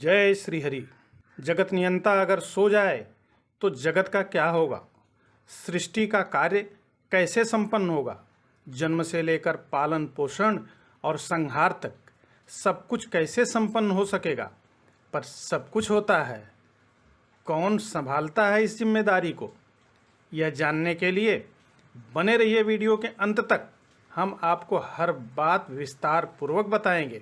जय श्री हरि। जगत नियंता अगर सो जाए तो जगत का क्या होगा? सृष्टि का कार्य कैसे संपन्न होगा? जन्म से लेकर पालन पोषण और संहार तक सब कुछ कैसे संपन्न हो सकेगा? पर सब कुछ होता है, कौन संभालता है इस जिम्मेदारी को? यह जानने के लिए बने रहिए वीडियो के अंत तक। हम आपको हर बात विस्तार पूर्वक बताएंगे।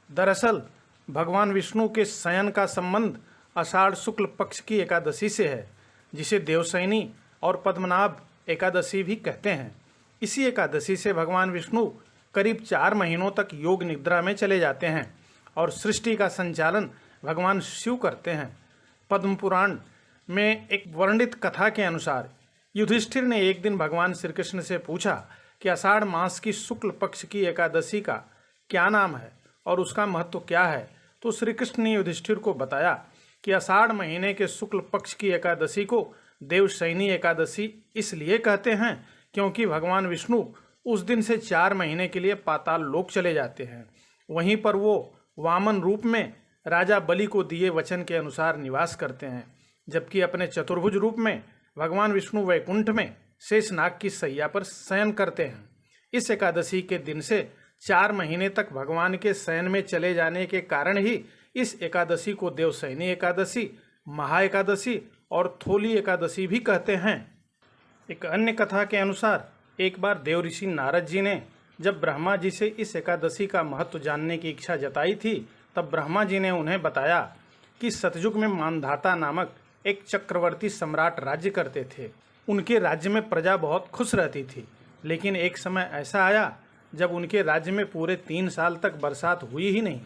दरअसल भगवान विष्णु के शयन का संबंध आषाढ़ शुक्ल पक्ष की एकादशी से है, जिसे देवशयनी और पद्मनाभ एकादशी भी कहते हैं। इसी एकादशी से भगवान विष्णु करीब 4 महीनों तक योग निद्रा में चले जाते हैं और सृष्टि का संचालन भगवान शिव करते हैं। पद्म पुराण में एक वर्णित कथा के अनुसार युधिष्ठिर ने एक दिन भगवान श्री कृष्ण से पूछा कि आषाढ़ मास की शुक्ल पक्ष की एकादशी का क्या नाम है और उसका महत्व क्या है। तो श्री कृष्ण ने युधिष्ठिर को बताया कि आषाढ़ महीने के शुक्ल पक्ष की एकादशी को देवशयनी एकादशी इसलिए कहते हैं क्योंकि भगवान विष्णु उस दिन से 4 महीने के लिए पाताल लोक चले जाते हैं। वहीं पर वो वामन रूप में राजा बलि को दिए वचन के अनुसार निवास करते हैं, जबकि अपने चतुर्भुज रूप में भगवान विष्णु वैकुंठ में शेषनाग की शैया पर शयन करते हैं। इस एकादशी के दिन से 4 महीने तक भगवान के शयन में चले जाने के कारण ही इस एकादशी को देवशयनी एकादशी, महा एकादशी और थोली एकादशी भी कहते हैं। एक अन्य कथा के अनुसार एक बार देव ऋषि नारद जी ने जब ब्रह्मा जी से इस एकादशी का महत्व जानने की इच्छा जताई थी, तब ब्रह्मा जी ने उन्हें बताया कि सतयुग में मानधाता नामक एक चक्रवर्ती सम्राट राज्य करते थे। उनके राज्य में प्रजा बहुत खुश रहती थी, लेकिन एक समय ऐसा आया जब उनके राज्य में पूरे 3 साल तक बरसात हुई ही नहीं।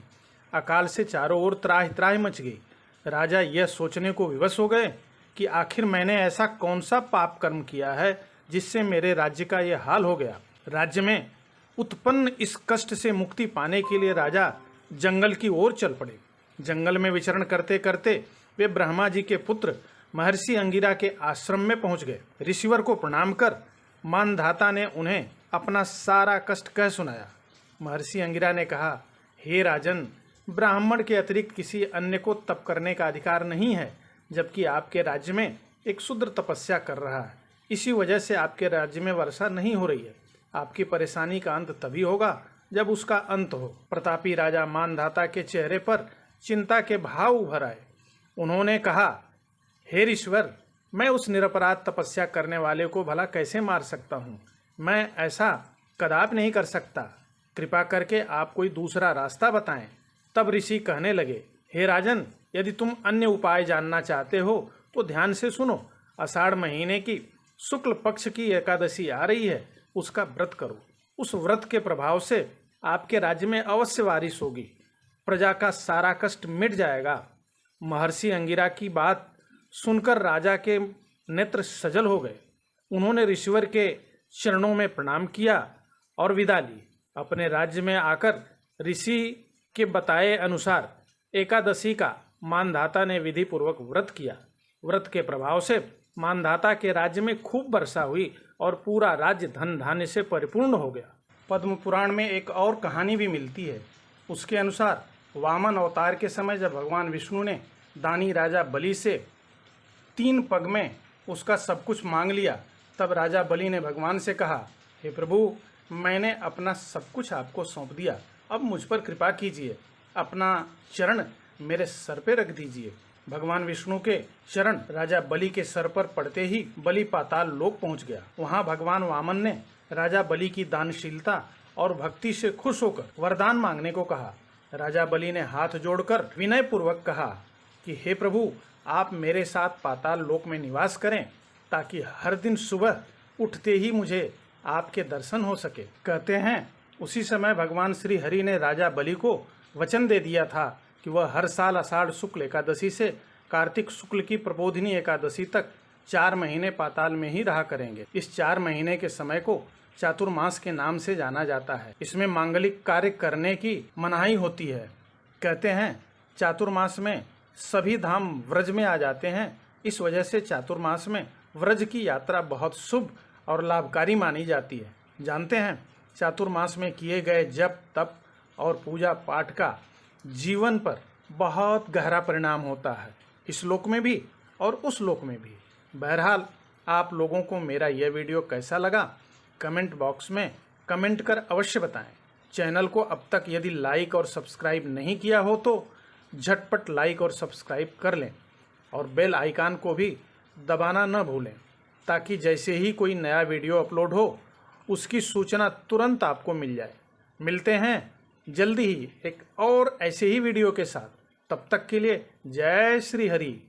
अकाल से चारों ओर त्राहि त्राहि मच गई। राजा यह सोचने को विवश हो गए कि आखिर मैंने ऐसा कौन सा पाप कर्म किया है जिससे मेरे राज्य का यह हाल हो गया। राज्य में उत्पन्न इस कष्ट से मुक्ति पाने के लिए राजा जंगल की ओर चल पड़े। जंगल में विचरण करते करते वे ब्रह्मा जी के पुत्र महर्षि अंगिरा के आश्रम में पहुंच गए। ऋषिवर को प्रणाम कर मानधाता ने उन्हें अपना सारा कष्ट कह सुनाया। महर्षि अंगिरा ने कहा, हे राजन, ब्राह्मण के अतिरिक्त किसी अन्य को तप करने का अधिकार नहीं है, जबकि आपके राज्य में एक शूद्र तपस्या कर रहा है। इसी वजह से आपके राज्य में वर्षा नहीं हो रही है। आपकी परेशानी का अंत तभी होगा जब उसका अंत हो। प्रतापी राजा मानधाता के चेहरे पर चिंता के भाव उभर आए। उन्होंने कहा, हे ऋषिवर, मैं उस निरपराध तपस्या करने वाले को भला कैसे मार सकता हूँ? मैं ऐसा कदापि नहीं कर सकता। कृपा करके आप कोई दूसरा रास्ता बताएं। तब ऋषि कहने लगे, हे राजन, यदि तुम अन्य उपाय जानना चाहते हो तो ध्यान से सुनो। आषाढ़ महीने की शुक्ल पक्ष की एकादशी आ रही है, उसका व्रत करो। उस व्रत के प्रभाव से आपके राज्य में अवश्य बारिश होगी, प्रजा का सारा कष्ट मिट जाएगा। महर्षि अंगिरा की बात सुनकर राजा के नेत्र सजल हो गए। उन्होंने ऋषिवर के चरणों में प्रणाम किया और विदा ली। अपने राज्य में आकर ऋषि के बताए अनुसार एकादशी का मानधाता ने विधि पूर्वक व्रत किया। व्रत के प्रभाव से मानधाता के राज्य में खूब वर्षा हुई और पूरा राज्य धन धान्य से परिपूर्ण हो गया। पद्म पुराण में एक और कहानी भी मिलती है। उसके अनुसार वामन अवतार के समय जब भगवान विष्णु ने दानी राजा बलि से 3 पग में उसका सब कुछ मांग लिया, तब राजा बलि ने भगवान से कहा, हे प्रभु, मैंने अपना सब कुछ आपको सौंप दिया, अब मुझ पर कृपा कीजिए, अपना चरण मेरे सर पे रख दीजिए। भगवान विष्णु के चरण राजा बलि के सर पर पड़ते ही बलि पाताल लोक पहुंच गया। वहां भगवान वामन ने राजा बलि की दानशीलता और भक्ति से खुश होकर वरदान मांगने को कहा। राजा बलि ने हाथ जोड़कर विनय पूर्वक कहा कि हे प्रभु, आप मेरे साथ पाताल लोक में निवास करें ताकि हर दिन सुबह उठते ही मुझे आपके दर्शन हो सके। कहते हैं उसी समय भगवान श्री हरि ने राजा बलि को वचन दे दिया था कि वह हर साल आषाढ़ शुक्ल एकादशी से कार्तिक शुक्ल की प्रबोधिनी एकादशी तक 4 महीने पाताल में ही रहा करेंगे। इस 4 महीने के समय को चातुर्मास के नाम से जाना जाता है। इसमें मांगलिक कार्य करने की मनाही होती है। कहते हैं चातुर्मास में सभी धाम व्रज में आ जाते हैं। इस वजह से चातुर्मास में व्रज की यात्रा बहुत शुभ और लाभकारी मानी जाती है। जानते हैं चातुर्मास में किए गए जप तप और पूजा पाठ का जीवन पर बहुत गहरा परिणाम होता है, इस लोक में भी और उस लोक में भी। बहरहाल, आप लोगों को मेरा यह वीडियो कैसा लगा कमेंट बॉक्स में कमेंट कर अवश्य बताएं। चैनल को अब तक यदि लाइक और सब्सक्राइब नहीं किया हो तो झटपट लाइक और सब्सक्राइब कर लें और बेल आइकन को भी दबाना न भूलें, ताकि जैसे ही कोई नया वीडियो अपलोड हो उसकी सूचना तुरंत आपको मिल जाए। मिलते हैं जल्दी ही एक और ऐसे ही वीडियो के साथ। तब तक के लिए जय श्री हरि।